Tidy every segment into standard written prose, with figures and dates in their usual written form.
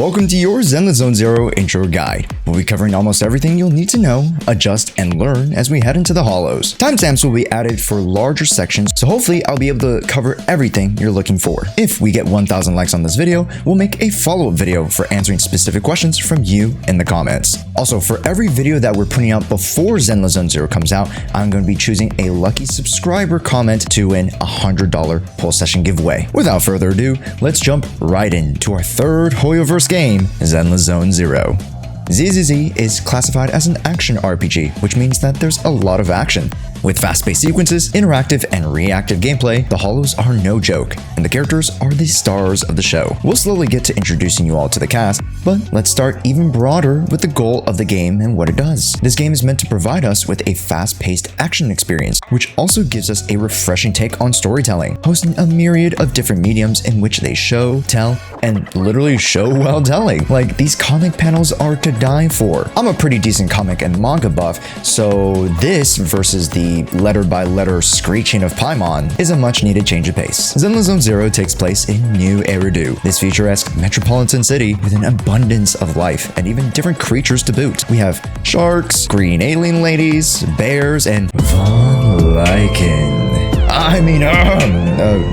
Welcome to your Zenless Zero intro guide. We'll be covering almost everything you'll need to know, adjust, and learn as we head into the hollows. Timestamps will be added for larger sections, so hopefully I'll be able to cover everything you're looking for. If we get 1,000 likes on this video, we'll make a follow-up video for answering specific questions from you in the comments. Also, for every video that we're putting out before Zenless Zero comes out, I'm going to be choosing a lucky subscriber comment to win a $100 poll session giveaway. Without further ado, let's jump right into our third Hoyoverse game, Zenless Zero. ZZZ is classified as an action RPG, which means that there's a lot of action. With fast-paced sequences, interactive and reactive gameplay, the hollows are no joke, and the characters are the stars of the show. We'll slowly get to introducing you all to the cast, but let's start even broader with the goal of the game and what it does. This game is meant to provide us with a fast-paced action experience, which also gives us a refreshing take on storytelling, hosting a myriad of different mediums in which they show, tell, and literally show while telling. Like, these comic panels are to die for. I'm a pretty decent comic and manga buff, so this versus the letter-by-letter screeching of Paimon is a much-needed change of pace. Zenless Zero takes place in New Eridu, this futuresque metropolitan city with an abundance of life and even different creatures to boot. We have sharks, green alien ladies, bears, and Von Lycan.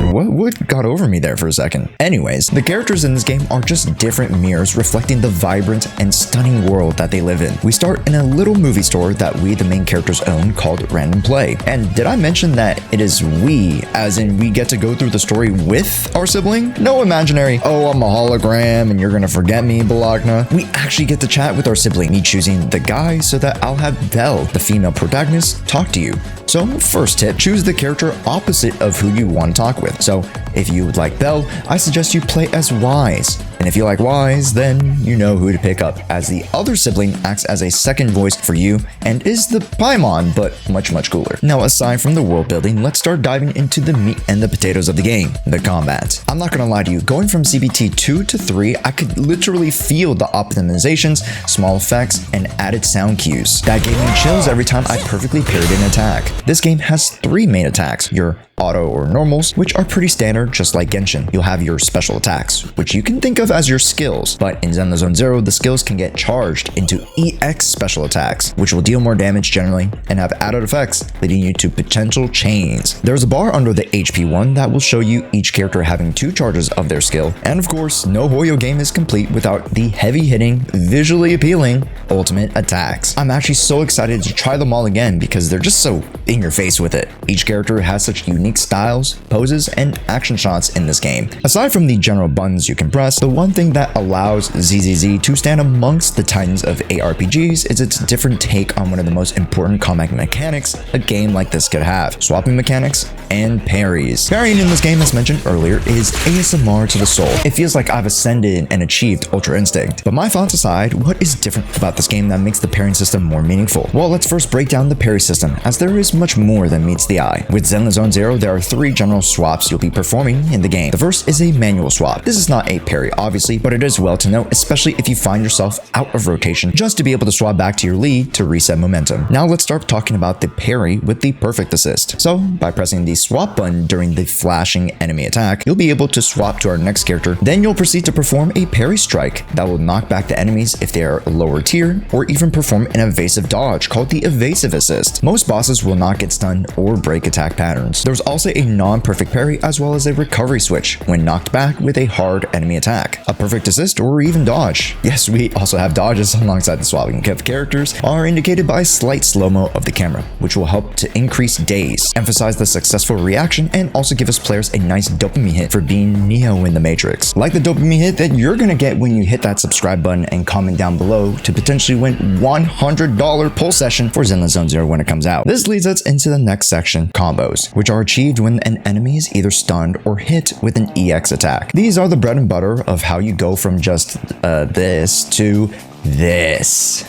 What got over me there for a second? Anyways, the characters in this game are just different mirrors reflecting the vibrant and stunning world that they live in. We start in a little movie store that we, the main characters, own called Random Play. And did I mention that it is we, as in we get to go through the story with our sibling? No imaginary, oh, I'm a hologram and you're gonna forget me, Balagna. We actually get to chat with our sibling, me choosing the guy so that I'll have Belle, the female protagonist, talk to you. So first tip, choose the character opposite of who you want to talk with. So if you would like Belle, I suggest you play as Wise. And if you like Wise, then you know who to pick up, as the other sibling acts as a second voice for you and is the Paimon, but much cooler. Now, aside from the world building, let's start diving into the meat and the potatoes of the game, the combat. I'm not gonna lie to you, going from CBT 2 to 3, I could literally feel the optimizations, small effects, and added sound cues. That gave me chills every time I perfectly parried an attack. This game has 3 main attacks: your auto or normals, which are pretty standard just like Genshin. You'll have your special attacks, which you can think of as your skills, but in Zenless Zero, the skills can get charged into EX special attacks, which will deal more damage generally and have added effects, leading you to potential chains. There's a bar under the HP one that will show you each character having 2 charges of their skill, and of course, no Hoyo game is complete without the heavy-hitting, visually appealing ultimate attacks. I'm actually so excited to try them all again because they're just so in your face with it. Each character has such unique styles, poses, and action shots in this game. Aside from the general buttons you can press, the one thing that allows ZZZ to stand amongst the titans of ARPGs is its different take on one of the most important combat mechanics a game like this could have: swapping mechanics and parries. Parrying in this game, as mentioned earlier, is ASMR to the soul. It feels like I've ascended and achieved Ultra Instinct. But my thoughts aside, what is different about this game that makes the parrying system more meaningful? Well, let's first break down the parry system, as there is much more than meets the eye. With Zenless Zero, there are 3 general swaps you'll be performing in the game. The first is a manual swap. This is not a parry, obviously, but it is well to note, especially if you find yourself out of rotation, just to be able to swap back to your lead to reset momentum. Now let's start talking about the parry with the perfect assist. So by pressing the swap button during the flashing enemy attack, you'll be able to swap to our next character. Then you'll proceed to perform a parry strike that will knock back the enemies if they are lower tier, or even perform an evasive dodge called the evasive assist. Most bosses will not get stunned or break attack patterns. There's also a non-perfect parry as well as a recovery switch when knocked back with a hard enemy attack. A perfect assist or even dodge. Yes, we also have dodges alongside the swapping of characters are indicated by a slight slow-mo of the camera, which will help to increase days, emphasize the successful reaction, and also give us players a nice dopamine hit for being Neo in the Matrix. Like the dopamine hit that you're gonna get when you hit that subscribe button and comment down below to potentially win $100 poll session for Zenless Zero when it comes out. This leads us into the next section, combos, which are achieved when an enemy is either stunned or hit with an EX attack. These are the bread and butter of how you go from just this to this.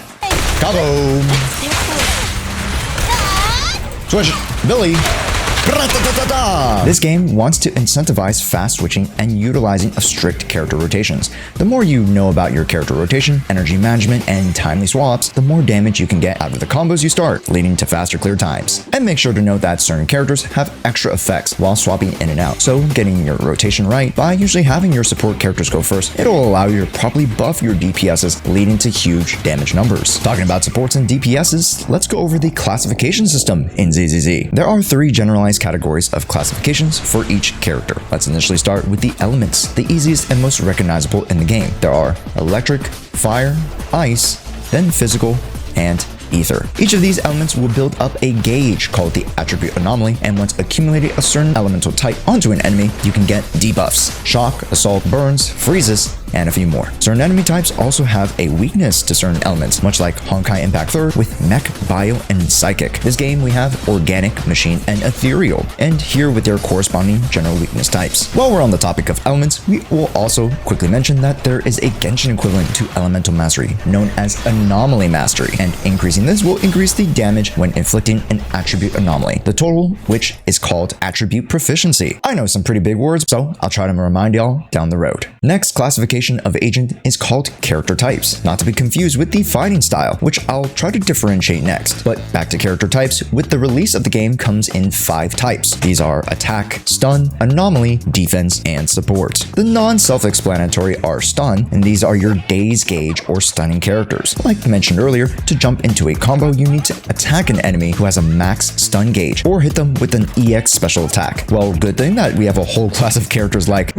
Combo! Switch, Billy! This game wants to incentivize fast switching and utilizing of strict character rotations. The more you know about your character rotation, energy management, and timely swaps, the more damage you can get out of the combos you start, leading to faster clear times. And make sure to note that certain characters have extra effects while swapping in and out, so getting your rotation right by usually having your support characters go first, it'll allow you to properly buff your DPSs, leading to huge damage numbers. Talking about supports and DPSs, let's go over the classification system in ZZZ. There are 3 generalized categories of classifications for each character. Let's initially start with the elements, the easiest and most recognizable in the game. There are electric, fire, ice, then physical, and ether. Each of these elements will build up a gauge called the attribute anomaly, and once accumulating a certain elemental type onto an enemy, you can get debuffs, shock, assault, burns, freezes, and a few more. Certain enemy types also have a weakness to certain elements, much like Honkai Impact 3rd with Mech, Bio, and Psychic. This game we have Organic, Machine, and Ethereal, and here with their corresponding general weakness types. While we're on the topic of elements, we will also quickly mention that there is a Genshin equivalent to Elemental Mastery, known as Anomaly Mastery, and increasing this will increase the damage when inflicting an attribute anomaly, the total which is called Attribute Proficiency. I know some pretty big words, so I'll try to remind y'all down the road. Next classification of agent is called character types, not to be confused with the fighting style, which I'll try to differentiate next. But back to character types, with the release of the game comes in 5 types. These are attack, stun, anomaly, defense, and support. The non-self-explanatory are stun, and these are your daze gauge or stunning characters. Like mentioned earlier, to jump into a combo, you need to attack an enemy who has a max stun gauge, or hit them with an EX special attack. Well, good thing that we have a whole class of characters like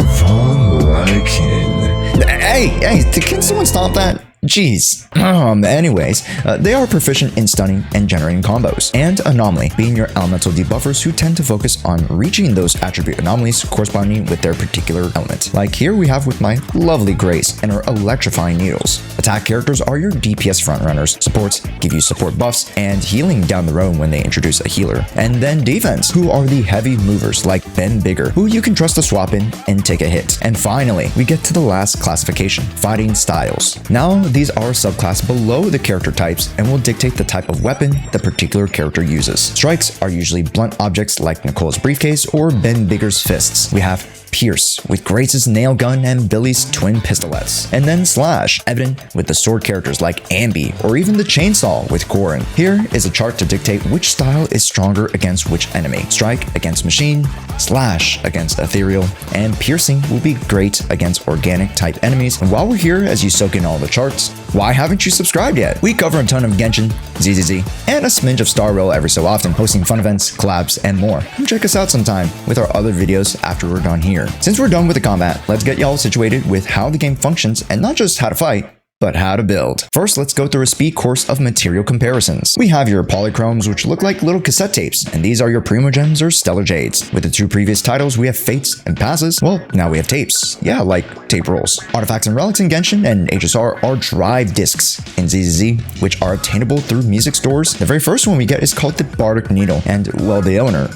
Hey, can someone stop that? Jeez. Anyways, they are proficient in stunning and generating combos, and Anomaly being your elemental debuffers who tend to focus on reaching those attribute anomalies corresponding with their particular element. Like here we have with my lovely Grace and her electrifying needles. Attack characters are your DPS frontrunners. Supports give you support buffs and healing down the road when they introduce a healer. And then defense, who are the heavy movers like Ben Bigger, who you can trust to swap in and take a hit. And finally, we get to the last classification, fighting styles. Now, these are subclass below the character types and will dictate the type of weapon the particular character uses. Strikes are usually blunt objects like Nicole's briefcase or Ben Bigger's fists. We have Pierce with Grace's nail gun and Billy's twin pistolets. And then Slash, evident with the sword characters like Ambi or even the chainsaw with Corin. Here is a chart to dictate which style is stronger against which enemy. Strike against Machine, Slash against Ethereal, and Piercing will be great against organic type enemies. And while we're here, as you soak in all the charts, why haven't you subscribed yet? We cover a ton of Genshin, ZZZ, and a smidge of Star Rail every so often, hosting fun events, collabs, and more. Come check us out sometime with our other videos after we're done here. Since we're done with the combat, let's get y'all situated with how the game functions and not just how to fight, but how to build. First, let's go through a speed course of material comparisons. We have your polychromes, which look like little cassette tapes, and these are your primogems or stellar jades. With the 2 previous titles, we have fates and passes. Well, now we have tapes. Yeah, like tape rolls. Artifacts and relics in Genshin and HSR are drive discs in ZZZ, which are obtainable through music stores. The very first one we get is called the Bardic Needle, and well, the owner,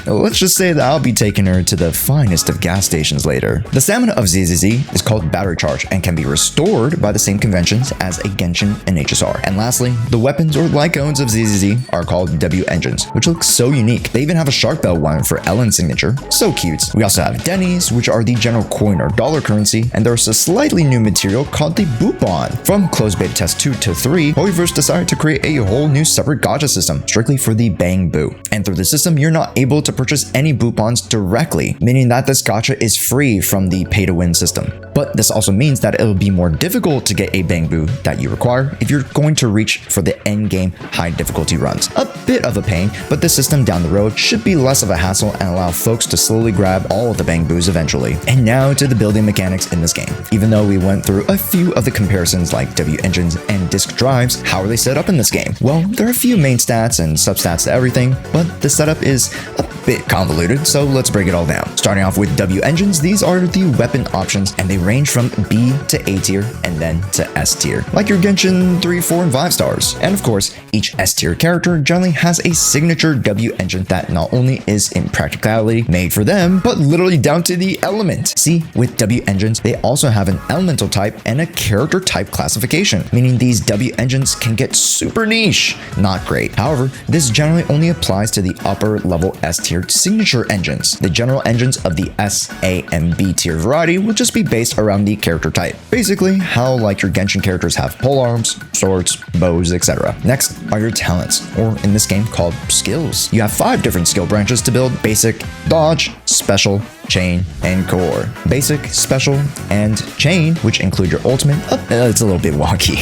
let's just say that I'll be taking her to the finest of gas stations later. The stamina of ZZZ is called battery charge and can be restored by the same conventions as a Genshin and HSR. And lastly, the weapons or lycones of ZZZ are called W engines, which look so unique. They even have a shark bell one for Ellen's signature. So cute. We also have Denny's, which are the general coin or dollar currency, and there's a slightly new material called the Boopon. From closed beta test 2 to 3, Hoyoverse decided to create a whole new separate gacha system strictly for the Bang Boo. And through the system, you're not able to purchase any Boopons directly, meaning that this gacha is free from the pay-to-win system. But this also means that it'll be more difficult to get a Bang Boo that you require if you're going to reach for the end game high difficulty runs. A bit of a pain, but the system down the road should be less of a hassle and allow folks to slowly grab all of the Bang Boos eventually. And now to the building mechanics in this game. Even though we went through a few of the comparisons like W engines and disk drives, how are they set up in this game? Well, there are a few main stats and substats to everything, but the setup is a bit convoluted, so let's break it all down. Starting off with W engines, these are the weapon options and they range from B to A tier, and then N to S tier, like your Genshin 3, 4, and 5 stars. And of course, each S tier character generally has a signature W engine that not only is in practicality made for them, but literally down to the element. See, with W engines, they also have an elemental type and a character type classification, meaning these W engines can get super niche. Not great. However, this generally only applies to the upper level S tier signature engines. The general engines of the S, A, and B tier variety will just be based around the character type. Basically, how like your Genshin characters have polearms, swords, bows, etc. Next are your talents, or in this game called skills. You have 5 different skill branches to build: basic, dodge, special, chain, and core. Basic, special, and chain, which include your ultimate, it's a little bit wonky,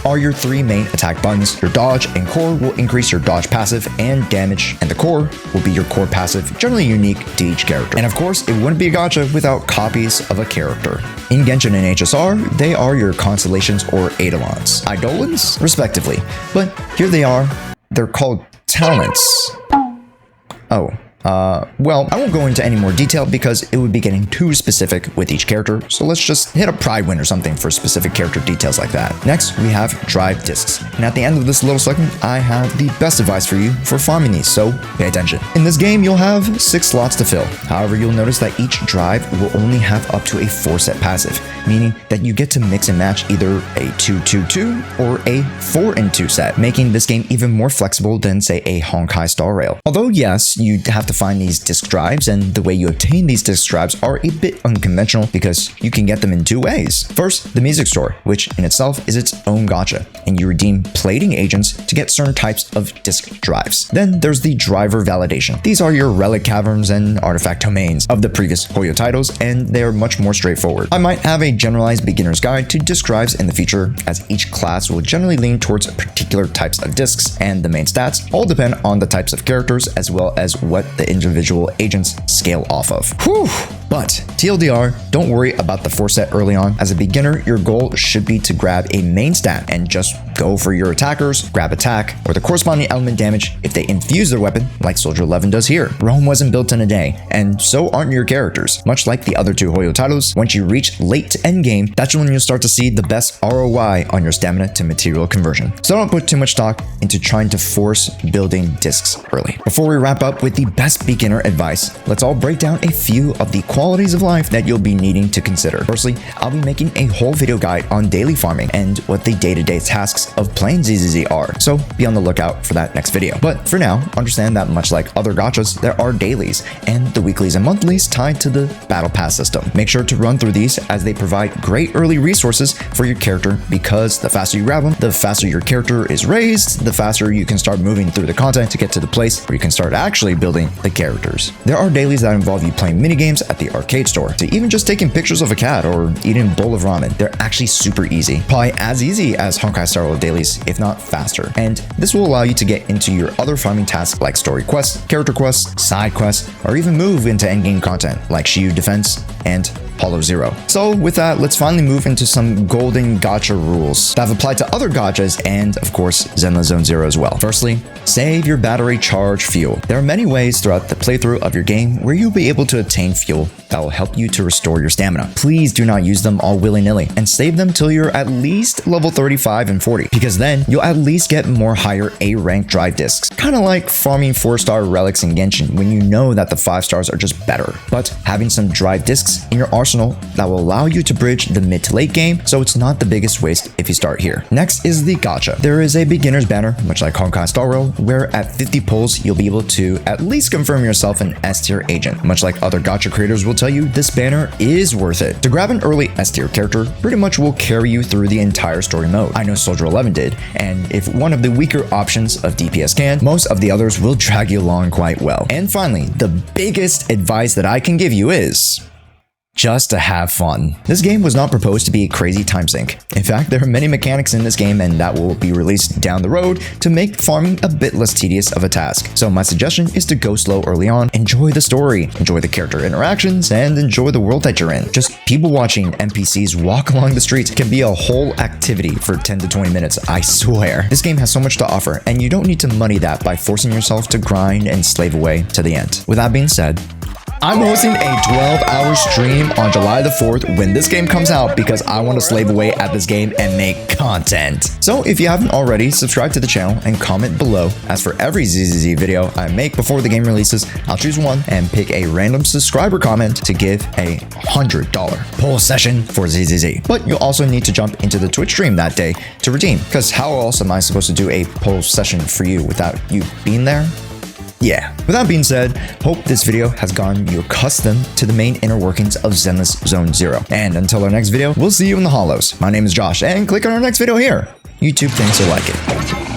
are your 3 main attack buttons. Your dodge and core will increase your dodge passive and damage, and the core will be your core passive, generally unique to each character. And of course, it wouldn't be a gacha without copies of a character. In Genshin and HSR, they are your constellations or eidolons, eidolons, respectively. But here they are, they're called talents. Oh. Well, I won't go into any more detail because it would be getting too specific with each character, so let's just hit a pride win or something for specific character details like that. Next, we have drive discs, and at the end of this little segment, I have the best advice for you for farming these, so pay attention. In this game, you'll have 6 slots to fill. However, you'll notice that each drive will only have up to a 4-set passive, meaning that you get to mix and match either a 2-2-2 or a 4-2 set, making this game even more flexible than, say, a Honkai Star Rail. Although, yes, you have to find these disc drives, and the way you obtain these disc drives are a bit unconventional because you can get them in 2 ways. First, the music store, which in itself is its own gacha, and you redeem plating agents to get certain types of disc drives. Then there's the driver validation. These are your relic caverns and artifact domains of the previous Hoyo titles, and they're much more straightforward. I might have a generalized beginner's guide to disc drives in the future, as each class will generally lean towards particular types of discs, and the main stats all depend on the types of characters as well as what the individual agents scale off of. Whew! But TLDR, don't worry about the 4-set early on. As a beginner, your goal should be to grab a main stat and just go for your attackers, grab attack, or the corresponding element damage if they infuse their weapon, like Soldier 11 does here. Rome wasn't built in a day, and so aren't your characters. Much like the other 2 Hoyo titles, once you reach late to endgame, that's when you'll start to see the best ROI on your stamina to material conversion. So don't put too much stock into trying to force building discs early. Before we wrap up with the best beginner advice, let's all break down a few of the qualities of life that you'll be needing to consider. Firstly, I'll be making a whole video guide on daily farming and what the day-to-day tasks of playing ZZZ are, so be on the lookout for that next video. But for now, understand that much like other gachas, there are dailies and the weeklies and monthlies tied to the battle pass system. Make sure to run through these as they provide great early resources for your character, because the faster you grab them, the faster your character is raised, the faster you can start moving through the content to get to the place where you can start actually building the characters. There are dailies that involve you playing minigames at the arcade store, to even just taking pictures of a cat or eating a bowl of ramen. They're actually super easy, probably as easy as Honkai Star Rail dailies, if not faster. And this will allow you to get into your other farming tasks like story quests, character quests, side quests, or even move into endgame content like Jshoea Defense and Hollow Zero. So with that, let's finally move into some golden gacha rules that have applied to other gachas and, of course, Zenless Zone Zero as well. Firstly, save your battery charge fuel. There are many ways throughout the playthrough of your game where you'll be able to obtain fuel that will help you to restore your stamina. Please do not use them all willy-nilly, and save them till you're at least level 35 and 40, because then you'll at least get more higher A rank drive discs. Kind of like farming 4-star relics in Genshin when you know that the 5 stars are just better. But having some drive discs in your arsenal that will allow you to bridge the mid to late game, so it's not the biggest waste if you start here. Next is the gacha. There is a beginner's banner, much like Honkai Star Rail, where at 50 pulls you'll be able to at least confirm yourself an S tier agent. Much like other gacha creators will tell you, this banner is worth it. To grab an early S tier character pretty much will carry you through the entire story mode. I know Soldier 11 did, and if one of the weaker options of DPS can, most of the others will drag you along quite well. And finally, the biggest advice that I can give you is just to have fun. This game was not proposed to be a crazy time sink. In fact, there are many mechanics in this game, and that will be released down the road to make farming a bit less tedious of a task. So my suggestion is to go slow early on, enjoy the story, enjoy the character interactions, and enjoy the world that you're in. Just people watching NPCs walk along the streets can be a whole activity for 10 to 20 minutes, I swear. This game has so much to offer, and you don't need to muddy that by forcing yourself to grind and slave away to the end. With that being said, I'm hosting a 12-hour stream on July the 4th when this game comes out because I want to slave away at this game and make content. So if you haven't already, subscribe to the channel and comment below. As for every ZZZ video I make before the game releases, I'll choose one and pick a random subscriber comment to give a $100 poll session for ZZZ. But you'll also need to jump into the Twitch stream that day to redeem, because how else am I supposed to do a poll session for you without you being there? Yeah, with that being said, hope this video has gotten you accustomed to the main inner workings of Zenless Zone Zero. And until our next video, we'll see you in the hollows. My name is Josh, and click on our next video here. YouTube thinks you'll like it.